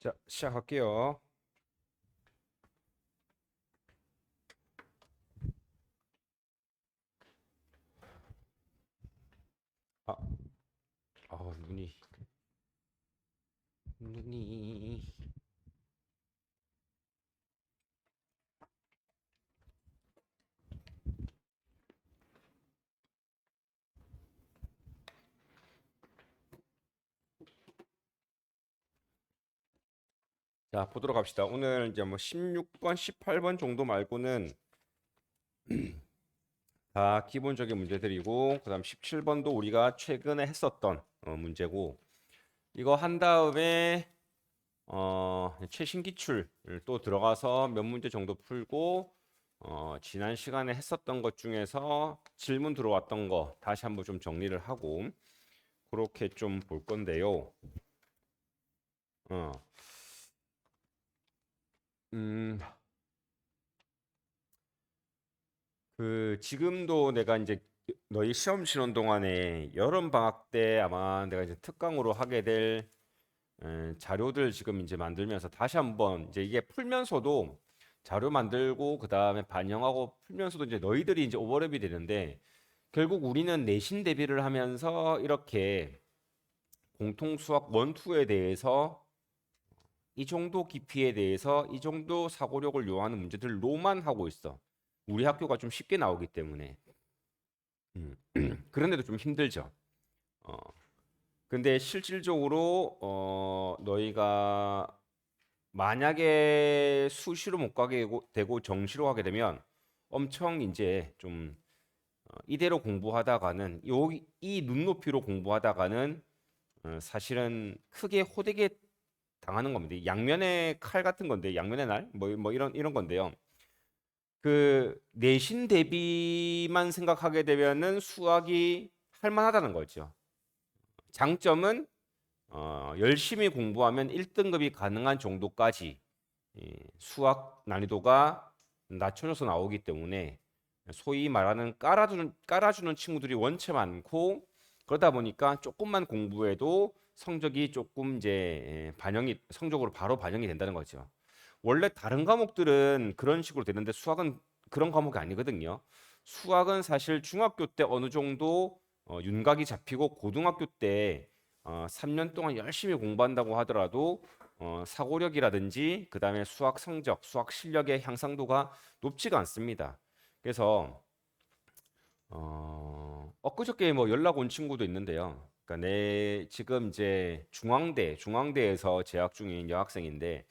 자, 시작할게요. 아, 눈이. 자, 보도록 합시다. 오늘 이제 뭐 16번, 18번 정도 말고는 다 기본적인 문제들이고, 그다음 17번도 우리가 최근에 했었던 문제고, 이거 한 다음에 최신 기출을 또 들어가서 몇 문제 정도 풀고, 지난 시간에 했었던 것 중에서 질문 들어왔던 거 다시 한번 좀 정리를 하고 그렇게 좀 볼 건데요. 어, 음, 지금도 내가 이제 너희 시험 치는 동안에 여름 방학 때 아마 내가 이제 특강으로 하게 될 자료들 지금 이제 만들면서 다시 한번 이제 이게 풀면서도 자료 만들고 그 다음에 반영하고 풀면서도 이제 너희들이 이제 오버랩이 되는데 결국 우리는 내신 대비를 하면서 이렇게 공통 수학 원투에 대해서 이 정도 깊이에 대해서 이 정도 사고력을 요하는 문제들로만 하고 있어. 우리 학교가 좀 쉽게 나오기 때문에. 음. 그런데도 좀 힘들죠. 어. 근데 실질적으로 너희가 만약에 수시로 못 가게 되고 정시로 하게 되면 엄청 이제 좀 이대로 공부하다가는 이 눈높이로 공부하다가는 사실은 크게 호되게 당하는 겁니다. 양면의 칼 같은 건데 양면의 날 뭐 이런 건데요. 그 내신 대비만 생각하게 되면은 수학이 할 만하다는 거죠. 장점은 열심히 공부하면 1등급이 가능한 정도까지 수학 난이도가 낮춰져서 나오기 때문에 소위 말하는 깔아주는 친구들이 원체 많고 그러다 보니까 조금만 공부해도 성적이 조금 이제 반영이 성적으로 바로 반영이 된다는 거죠. 원래 다른 과목들은 그런 식으로 되는데 수학은 그런 과목이 아니거든요. 수학은 사실 중학교 때 어느 정도 윤곽이 잡히고 고등학교 때 3년 동안 열심히 공부한다고 하더라도 사고력이라든지 그다음에 수학 성적, 수학 실력의 향상도가 높지가 않습니다. 그래서 엊그저께 뭐 연락 온 친구도 있는데요. 그러니까 내 지금 이제 중앙대에서 재학 중인 여학생인데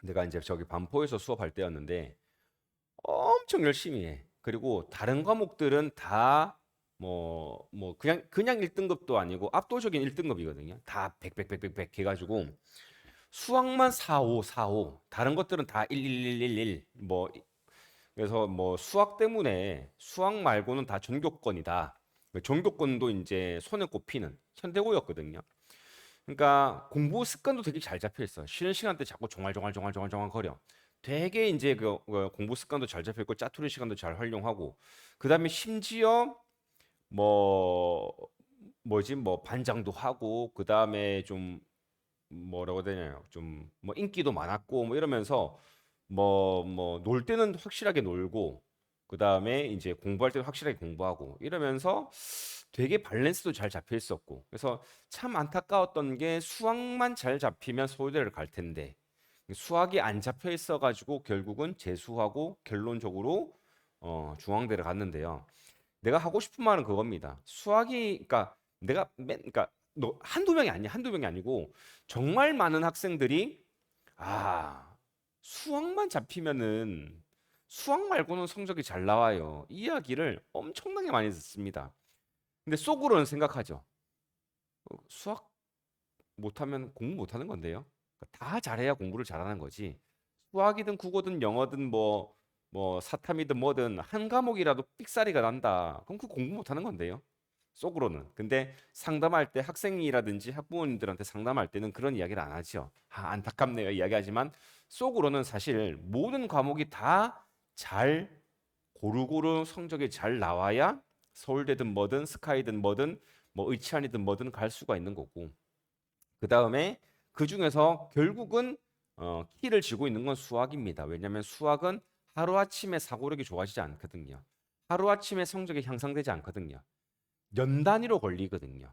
내가 이제 저기 반포에서 수업할 때였는데 엄청 열심히 해. 그리고 다른 과목들은 다 그냥 1등급도 아니고 압도적인 1등급이거든요. 다 100, 100, 100, 100, 100 해가지고 수학만 4, 5, 4, 5. 다른 것들은 다 1, 1, 1, 1, 1. 그래서 뭐 수학 때문에 수학 말고는 다 전교권이다. 전교권도 이제 손에 꼽히는 현대고였거든요. 그러니까 공부 습관도 되게 잘 잡혀 있어. 쉬는 시간 때 자꾸 종알종알 거려. 되게 이제 공부 습관도 잘 잡혀 있고 짜투리 시간도 잘 활용하고 그다음에 심지어 뭐 뭐 반장도 하고 그다음에 좀 뭐라고 해야 되나요? 좀 뭐 인기도 많았고 뭐 이러면서 놀 때는 확실하게 놀고 그다음에 이제 공부할 때는 확실하게 공부하고 이러면서 되게 밸런스도 잘 잡혀 있었고 그래서 참 안타까웠던 게 수학만 잘 잡히면 서울대를 갈 텐데 수학이 안 잡혀 있어 가지고 결국은 재수하고 결론적으로 중앙대를 갔는데요. 내가 하고 싶은 말은 그겁니다. 수학이 그러니까 그러니까 너 한두 명이 아니고 정말 많은 학생들이 아, 수학만 잡히면은 수학 말고는 성적이 잘 나와요. 이 이야기를 엄청나게 많이 듣습니다. 근데 속으로는 생각하죠. 수학 못하면 공부 못하는 건데요. 다 잘해야 공부를 잘하는 거지. 수학이든 국어든 영어든 뭐 사탐이든 뭐든 한 과목이라도 삑사리가 난다. 그럼 그 공부 못하는 건데요. 속으로는. 근데 상담할 때 학생이라든지 학부모님들한테 상담할 때는 그런 이야기를 안 하죠. 안타깝네요. 이야기하지만 속으로는 사실 모든 과목이 다 잘 고루고루 성적이 잘 나와야 서울대든 뭐든 스카이든 뭐든 뭐 의치안이든 뭐든 갈 수가 있는 거고. 그 다음에 그중에서 결국은 키를 쥐고 있는 건 수학입니다. 왜냐하면 수학은 하루아침에 사고력이 좋아지지 않거든요. 하루아침에 성적이 향상되지 않거든요. 년 단위로 걸리거든요.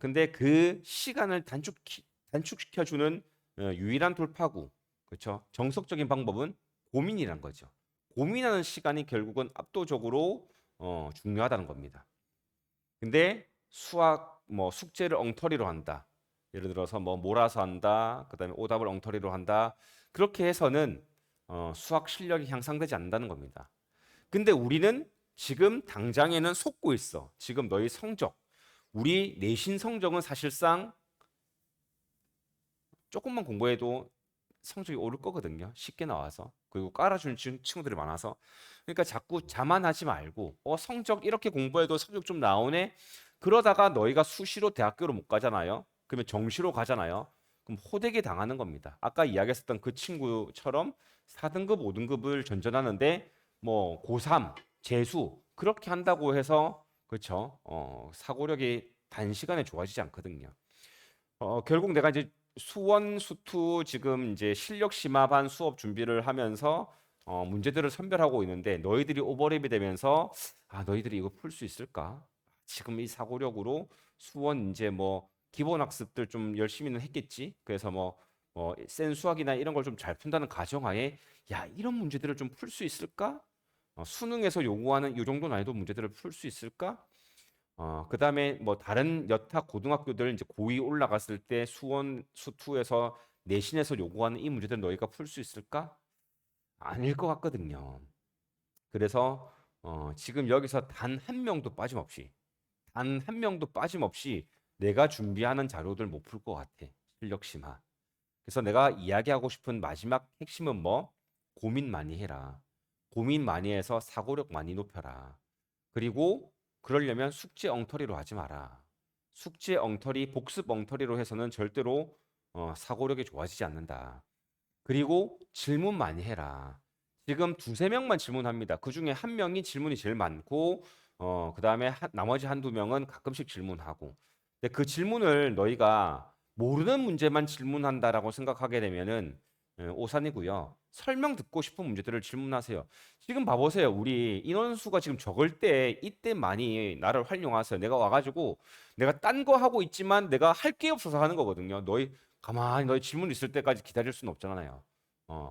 근데 그 시간을 단축시켜주는 유일한 돌파구, 그렇죠? 정석적인 방법은 고민이란 거죠. 고민하는 시간이 결국은 압도적으로 중요하다는 겁니다. 근데 수학 뭐 숙제를 엉터리로 한다. 예를 들어서 뭐 몰아서 한다. 그다음에 오답을 엉터리로 한다. 그렇게 해서는 수학 실력이 향상되지 않는다는 겁니다. 근데 우리는 지금 당장에는 속고 있어. 지금 너희 성적, 우리 내신 성적은 사실상 조금만 공부해도 성적이 오를 거거든요. 쉽게 나와서. 그리고 깔아주는 친구들이 많아서. 그러니까 자꾸 자만하지 말고 성적 이렇게 공부해도 성적 좀 나오네. 그러다가 너희가 수시로 대학교로 못 가잖아요. 그러면 정시로 가잖아요. 그럼 호되게 당하는 겁니다. 아까 이야기했었던 그 친구처럼 4등급, 5등급을 전전하는데 뭐 고3, 재수 그렇게 한다고 해서 그렇죠. 사고력이 단시간에 좋아지지 않거든요. 결국 내가 이제 수원, 수투 지금 이제 실력 심화반 수업 준비를 하면서 문제들을 선별하고 있는데 너희들이 오버랩이 되면서 너희들이 이거 풀 수 있을까? 지금 이 사고력으로 수원 이제 뭐 기본 학습들 좀 열심히는 했겠지. 그래서 센 수학이나 이런 걸 좀 잘 푼다는 가정하에 야, 이런 문제들을 좀 풀 수 있을까? 수능에서 요구하는 이 정도 난이도 문제들을 풀 수 있을까? 그다음에 뭐 다른 여타 고등학교들 이제 고2 올라갔을 때 수원 수투에서 내신에서 요구하는 이 문제들 너희가 풀 수 있을까? 아닐 것 같거든요. 그래서 지금 여기서 단 한 명도 빠짐없이 단 한 명도 빠짐없이 내가 준비하는 자료들 못 풀 것 같아. 실력 심화. 그래서 내가 이야기하고 싶은 마지막 핵심은 뭐? 고민 많이 해라. 고민 많이 해서 사고력 많이 높여라. 그리고 그러려면 숙제 엉터리로 하지 마라. 숙제 엉터리, 복습 엉터리로 해서는 절대로 사고력이 좋아지지 않는다. 그리고 질문 많이 해라. 지금 두세 명만 질문합니다. 그 중에 한 명이 질문이 제일 많고, 그다음에 나머지 한두 명은 가끔씩 질문하고. 근데 그 질문을 너희가 모르는 문제만 질문한다라고 생각하게 되면은 오산이고요. 설명 듣고 싶은 문제들을 질문하세요. 지금 봐보세요. 우리 인원수가 지금 적을 때 이때 많이 나를 활용하세요. 내가 와가지고 내가 딴 거 하고 있지만 내가 할 게 없어서 하는 거거든요. 가만히 너희 질문 있을 때까지 기다릴 수는 없잖아요.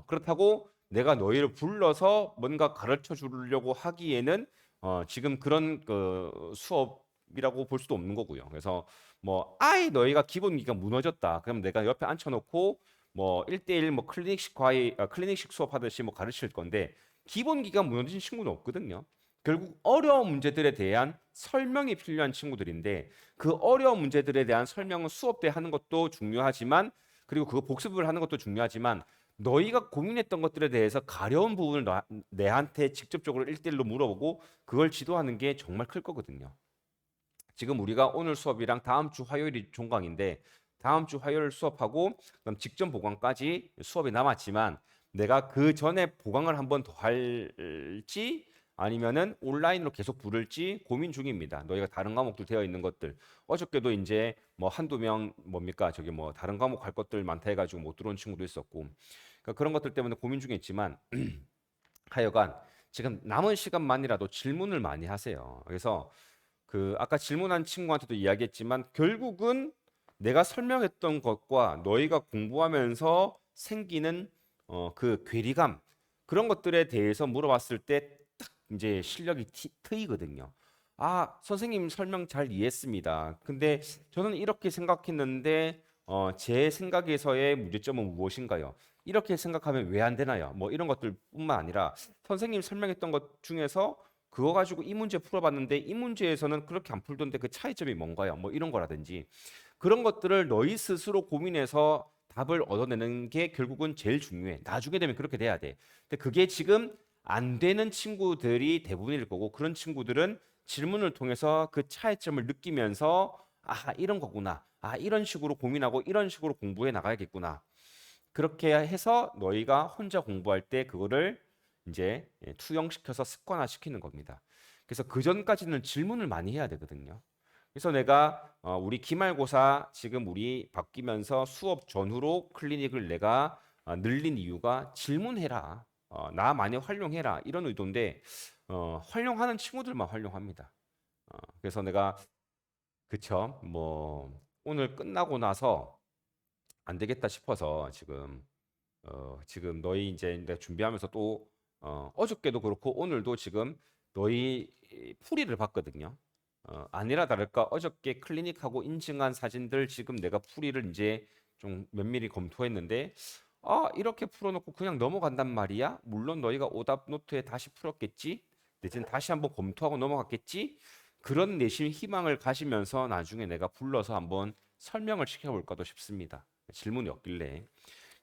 그렇다고 내가 너희를 불러서 뭔가 가르쳐 주려고 하기에는 지금 그런 그 수업이라고 볼 수도 없는 거고요. 그래서 뭐 아예 너희가 기본기가 무너졌다. 그럼 내가 옆에 앉혀놓고 뭐 1대1 뭐 클리닉식 수업하듯이 뭐 가르칠 건데 기본기가 무너진 친구는 없거든요. 결국 어려운 문제들에 대한 설명이 필요한 친구들인데 그 어려운 문제들에 대한 설명은 수업 때 하는 것도 중요하지만 그리고 그거 복습을 하는 것도 중요하지만 너희가 고민했던 것들에 대해서 가려운 부분을 내한테 직접적으로 1대1로 물어보고 그걸 지도하는 게 정말 클 거거든요. 지금 우리가 오늘 수업이랑 다음 주 화요일이 종강인데 다음 주 화요일 수업하고 그럼 직전 보강까지 수업이 남았지만 내가 그 전에 보강을 한번 더 할지 아니면은 온라인으로 계속 부를지 고민 중입니다. 너희가 다른 과목들 되어 있는 것들 어저께도 이제 뭐 한두 명 뭡니까 저기 뭐 다른 과목 할 것들 많다 해가지고 못 들어온 친구도 있었고 그러니까 그런 것들 때문에 고민 중에 있지만 하여간 지금 남은 시간만이라도 질문을 많이 하세요. 그래서 그 아까 질문한 친구한테도 이야기했지만 결국은 내가 설명했던 것과 너희가 공부하면서 생기는 그 괴리감 그런 것들에 대해서 물어봤을 때 딱 이제 실력이 트이거든요. 선생님 설명 잘 이해했습니다. 근데 저는 이렇게 생각했는데 제 생각에서의 문제점은 무엇인가요? 이렇게 생각하면 왜 안 되나요? 뭐 이런 것들뿐만 아니라 선생님 설명했던 것 중에서 그거 가지고 이 문제 풀어봤는데 이 문제에서는 그렇게 안 풀던데 그 차이점이 뭔가요? 뭐 이런 거라든지 그런 것들을 너희 스스로 고민해서 답을 얻어내는 게 결국은 제일 중요해. 나중에 되면 그렇게 돼야 돼. 근데 그게 지금 안 되는 친구들이 대부분일 거고 그런 친구들은 질문을 통해서 그 차이점을 느끼면서 이런 거구나. 이런 식으로 고민하고 이런 식으로 공부해 나가야겠구나. 그렇게 해서 너희가 혼자 공부할 때 그거를 이제 투영시켜서 습관화시키는 겁니다. 그래서 그 전까지는 질문을 많이 해야 되거든요. 그래서 내가 우리 기말고사 지금 우리 바뀌면서 수업 전후로 클리닉을 내가 늘린 이유가 질문해라. 나 많이 활용해라. 이런 의도인데 활용하는 친구들만 활용합니다. 그래서 내가 그쵸. 뭐 오늘 끝나고 나서 안 되겠다 싶어서 지금 너희 이제 내가 준비하면서 또 어저께도 그렇고 오늘도 지금 너희 풀이를 봤거든요. 아니라 다를까 어저께 클리닉하고 인증한 사진들 지금 내가 풀이를 이제 좀 면밀히 검토했는데 이렇게 풀어놓고 그냥 넘어간단 말이야? 물론 너희가 오답 노트에 다시 풀었겠지? 내지는 다시 한번 검토하고 넘어갔겠지? 그런 내심 희망을 가지면서 나중에 내가 불러서 한번 설명을 시켜볼까도 싶습니다. 질문이 없길래.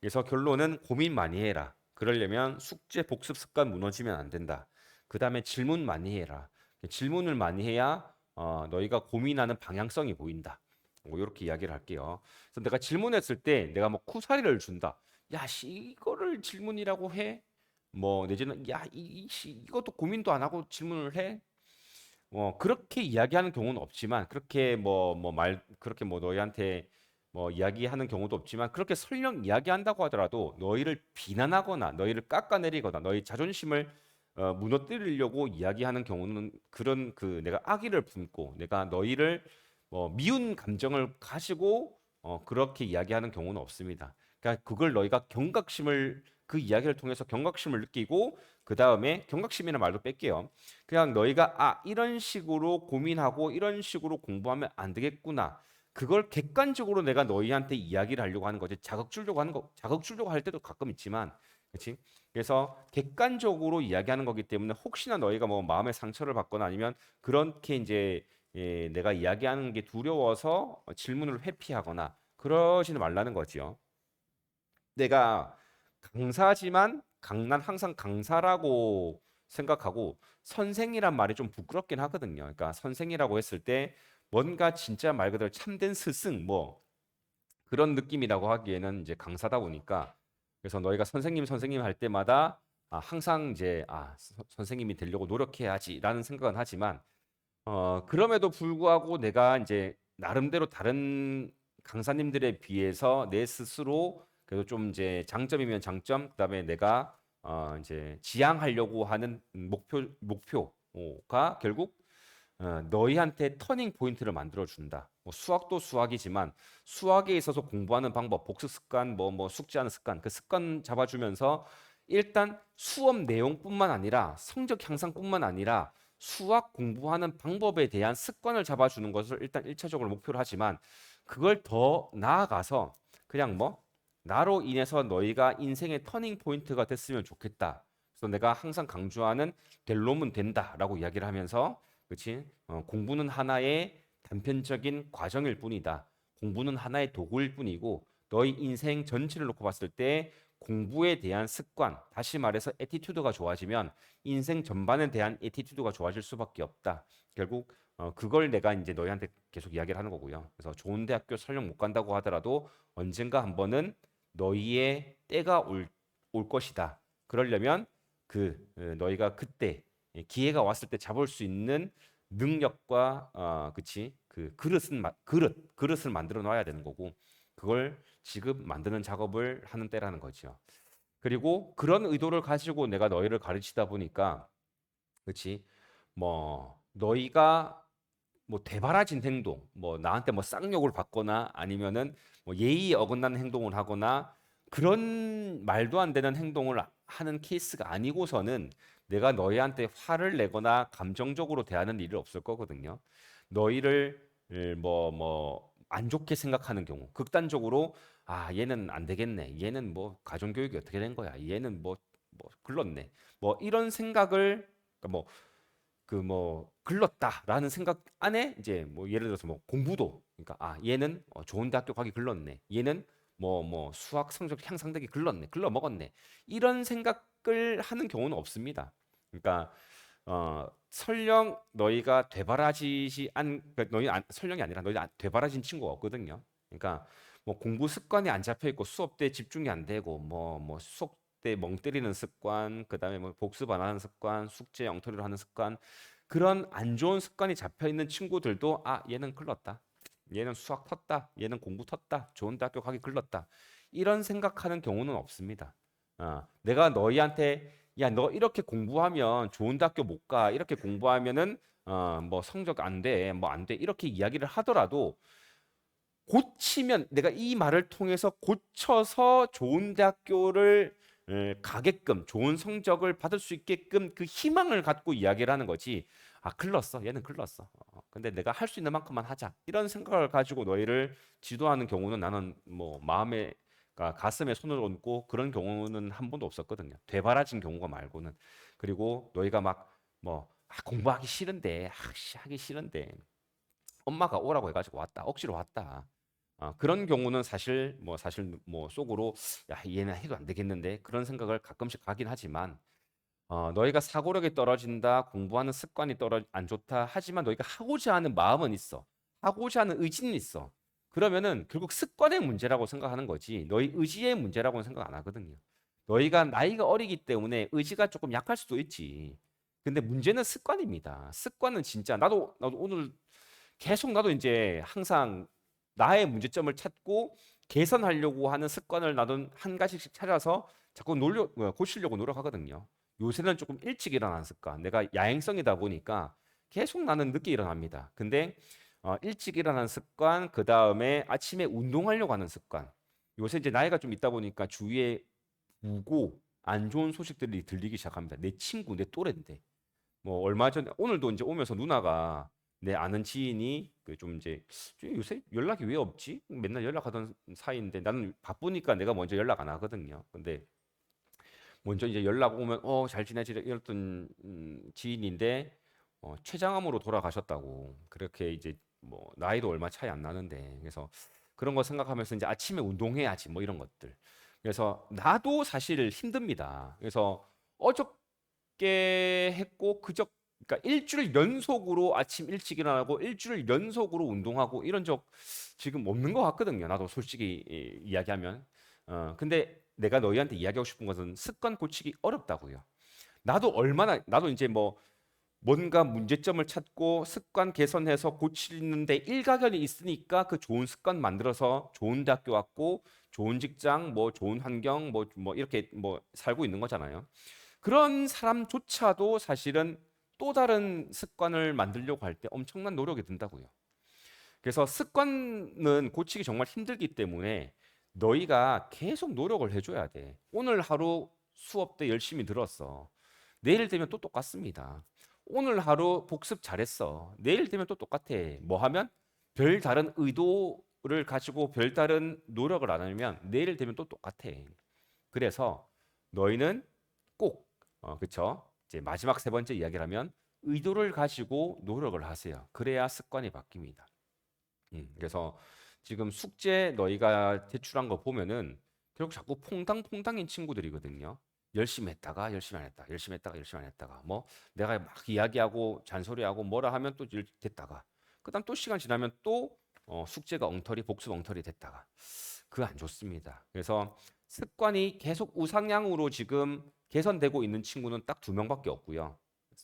그래서 결론은 고민 많이 해라. 그러려면 숙제 복습 습관 무너지면 안 된다. 그 다음에 질문 많이 해라. 질문을 많이 해야 너희가 고민하는 방향성이 보인다. 뭐 이렇게 이야기를 할게요. 그래서 내가 질문했을 때 내가 뭐 쿠사리를 준다. 야, 씨, 이거를 질문이라고 해? 뭐 내지는 야, 이것도 고민도 안 하고 질문을 해? 그렇게 이야기하는 경우는 없지만 그렇게 그렇게 뭐 너희한테 뭐 이야기하는 경우도 없지만 그렇게 설령 이야기한다고 하더라도 너희를 비난하거나 너희를 깎아내리거나 너희 자존심을 무너뜨리려고 이야기하는 경우는 그런 그 내가 악의를 품고 내가 너희를 미운 감정을 가지고 그렇게 이야기하는 경우는 없습니다. 그러니까 그걸 너희가 경각심을 그 이야기를 통해서 경각심을 느끼고 그 다음에 경각심이라는 말도 뺄게요. 그냥 너희가 이런 식으로 고민하고 이런 식으로 공부하면 안 되겠구나. 그걸 객관적으로 내가 너희한테 이야기를 하려고 하는 거지. 자극 주려고 할 때도 가끔 있지만, 그렇지? 그래서 객관적으로 이야기하는 거기 때문에 혹시나 너희가 뭐 마음의 상처를 받거나 아니면 그렇게 이제 내가 이야기하는 게 두려워서 질문을 회피하거나 그러지는 말라는 거지요. 내가 강사지만 난 항상 강사라고 생각하고 선생이란 말이 좀 부끄럽긴 하거든요. 그러니까 선생이라고 했을 때 뭔가 진짜 말 그대로 참된 스승 뭐 그런 느낌이라고 하기에는 이제 강사다 보니까 그래서 너희가 선생님 할 때마다 항상 이제 선생님이 되려고 노력해야지라는 생각은 하지만 그럼에도 불구하고 내가 이제 나름대로 다른 강사님들에 비해서 내 스스로 그래도 좀 이제 장점이면 장점, 그다음에 내가 이제 지향하려고 하는 목표가 결국 너희한테 터닝 포인트를 만들어 준다. 뭐 수학도 수학이지만 수학에 있어서 공부하는 방법, 복습 습관, 뭐 숙지하는 습관, 그 습관 잡아주면서 일단 수업 내용뿐만 아니라 성적 향상뿐만 아니라 수학 공부하는 방법에 대한 습관을 잡아주는 것을 일단 일차적으로 목표로 하지만 그걸 더 나아가서 그냥 뭐 나로 인해서 너희가 인생의 터닝 포인트가 됐으면 좋겠다. 그래서 내가 항상 강조하는 될 놈은 된다라고 이야기를 하면서 그렇지? 공부는 하나의 단편적인 과정일 뿐이다. 공부는 하나의 도구일 뿐이고 너희 인생 전체를 놓고 봤을 때 공부에 대한 습관, 다시 말해서 애티튜드가 좋아지면 인생 전반에 대한 애티튜드가 좋아질 수밖에 없다. 결국 그걸 내가 이제 너희한테 계속 이야기를 하는 거고요. 그래서 좋은 대학교 설령 못 간다고 하더라도 언젠가 한 번은 너희의 때가 올 것이다. 그러려면 너희가 그때 기회가 왔을 때 잡을 수 있는 능력과 그치 그 그릇을 만들어 놔야 되는 거고 그걸 지금 만드는 작업을 하는 때라는 거죠. 그리고 그런 의도를 가지고 내가 너희를 가르치다 보니까 그치 뭐 너희가 뭐 되바라진 행동, 뭐 나한테 뭐 쌍욕을 받거나 아니면은 뭐 예의에 어긋나는 행동을 하거나 그런 말도 안 되는 행동을 하는 케이스가 아니고서는 내가 너희한테 화를 내거나 감정적으로 대하는 일이 없을 거거든요. 너희를 뭐 안 좋게 생각하는 경우, 극단적으로 얘는 안 되겠네, 얘는 뭐 가정교육이 어떻게 된 거야, 얘는 뭐 글렀네, 뭐 이런 생각을 그러니까 뭐 글렀다라는 생각 안에 이제 뭐 예를 들어서 뭐 공부도 그러니까 얘는 좋은 대학교 가기 글렀네. 얘는 뭐 수학 성적 향상되기 글렀네. 글러 먹었네. 이런 생각을 하는 경우는 없습니다. 그러니까 설령 너희가 되바라지지 그러니까 설령이 아니라 너희 되바라진 친구가 없거든요. 그러니까 뭐 공부 습관이 안 잡혀 있고 수업 때 집중이 안 되고 뭐 수업 때 멍 때리는 습관, 그다음에 뭐 복습 안 하는 습관, 숙제 엉터리로 하는 습관 그런 안 좋은 습관이 잡혀 있는 친구들도 얘는 글렀다. 얘는 수학 텄다. 얘는 공부 텄다. 좋은 대학교 가기 글렀다. 이런 생각하는 경우는 없습니다. 내가 너희한테 야, 너 이렇게 공부하면 좋은 대학교 못 가. 이렇게 공부하면은 뭐 성적 안 돼. 뭐 안 돼. 이렇게 이야기를 하더라도 고치면 내가 이 말을 통해서 고쳐서 좋은 대학교를 가게끔 좋은 성적을 받을 수 있게끔 그 희망을 갖고 이야기를 하는 거지. 글렀어. 얘는 글렀어. 근데 내가 할 수 있는 만큼만 하자. 이런 생각을 가지고 너희를 지도하는 경우는 나는 뭐 마음에 가슴에 손을 얹고 그런 경우는 한 번도 없었거든요. 되바라진 경우가 말고는. 그리고 너희가 막 뭐 공부하기 싫은데 하기 싫은데 엄마가 오라고 해가지고 왔다. 억지로 왔다. 그런 경우는 사실 뭐 속으로 야 얘는 해도 안 되겠는데 그런 생각을 가끔씩 하긴 하지만 너희가 사고력이 떨어진다, 공부하는 습관이 안 좋다 하지만 너희가 하고자 하는 마음은 있어. 하고자 하는 의지는 있어. 그러면은 결국 습관의 문제라고 생각하는 거지 너희 의지의 문제라고는 생각 안 하거든요. 너희가 나이가 어리기 때문에 의지가 조금 약할 수도 있지. 근데 문제는 습관입니다. 습관은 진짜 나도 오늘 계속 나도 이제 항상 나의 문제점을 찾고 개선하려고 하는 습관을 나도 한 가지씩 찾아서 자꾸 고치려고 노력하거든요. 요새는 조금 일찍 일어나는 습관. 내가 야행성이다 보니까 계속 나는 늦게 일어납니다. 근데 일찍 일어나는 습관, 그 다음에 아침에 운동하려고 하는 습관. 요새 이제 나이가 좀 있다 보니까 주위에 우고 안 좋은 소식들이 들리기 시작합니다. 내 친구, 내 또래인데. 뭐 얼마 전에 오늘도 이제 오면서 누나가 내 아는 지인이 그 좀 이제 요새 연락이 왜 없지? 맨날 연락하던 사이인데 나는 바쁘니까 내가 먼저 연락 안 하거든요. 근데 먼저 이제 연락 오면 잘 지내지 이랬던 지인인데 췌장암으로 돌아가셨다고. 그렇게 이제 뭐 나이도 얼마 차이 안 나는데 그래서 그런 거 생각하면서 이제 아침에 운동해야지 뭐 이런 것들. 그래서 나도 사실 힘듭니다. 그래서 어저께 했고 그러니까 일주일 연속으로 아침 일찍 일어나고 일주일 연속으로 운동하고 이런 적 지금 없는 것 같거든요. 나도 솔직히 이야기하면. 근데 내가 너희한테 이야기하고 싶은 것은 습관 고치기 어렵다고요. 나도 이제 뭐 뭔가 문제점을 찾고 습관 개선해서 고치는데 일가견이 있으니까 그 좋은 습관 만들어서 좋은 대학교 왔고 좋은 직장 뭐 좋은 환경 뭐 이렇게 뭐 살고 있는 거잖아요. 그런 사람조차도 사실은 또 다른 습관을 만들려고 할 때 엄청난 노력이 든다고요. 그래서 습관은 고치기 정말 힘들기 때문에 너희가 계속 노력을 해줘야 돼. 오늘 하루 수업 때 열심히 들었어. 내일 되면 또 똑같습니다. 오늘 하루 복습 잘했어. 내일 되면 또 똑같아. 뭐 하면 별 다른 의도를 가지고 별 다른 노력을 안 하면 내일 되면 또 똑같아. 그래서 너희는 꼭 그쵸? 이제 마지막 세 번째 이야기를 하면 의도를 가지고 노력을 하세요. 그래야 습관이 바뀝니다. 그래서 지금 숙제 너희가 제출한 거 보면은 결국 자꾸 퐁당퐁당인 친구들이거든요. 열심히 했다가 열심히 안 했다. 열심히 했다가 열심히 안 했다가 뭐 내가 막 이야기하고 잔소리하고 뭐라 하면 또 됐다가 그다음 또 시간 지나면 또 숙제가 엉터리 복습 엉터리 됐다가 그거 안 좋습니다. 그래서 습관이 계속 우상향으로 지금 개선되고 있는 친구는 딱 두 명밖에 없고요.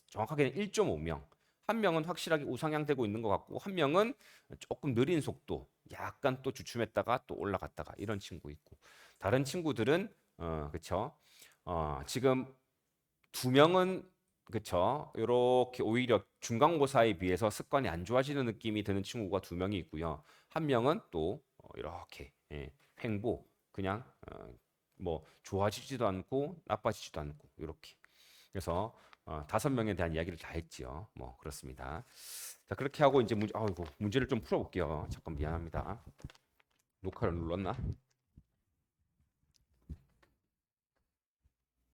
정확하게는 1.5명. 한 명은 확실하게 우상향되고 있는 것 같고 한 명은 조금 느린 속도, 약간 또 주춤했다가 또 올라갔다가 이런 친구 있고 다른 친구들은 그쵸? 지금 두 명은 그쵸? 이렇게 오히려 중간고사에 비해서 습관이 안 좋아지는 느낌이 드는 친구가 두 명이 있고요. 한 명은 또 이렇게 횡보 그냥 뭐 좋아지지도 않고 나빠지지도 않고 이렇게. 그래서 다섯 명에 대한 이야기를 다 했지요. 뭐 그렇습니다. 자 그렇게 하고 이제 문제를 좀 풀어볼게요. 잠깐 미안합니다. 녹화를 눌렀나?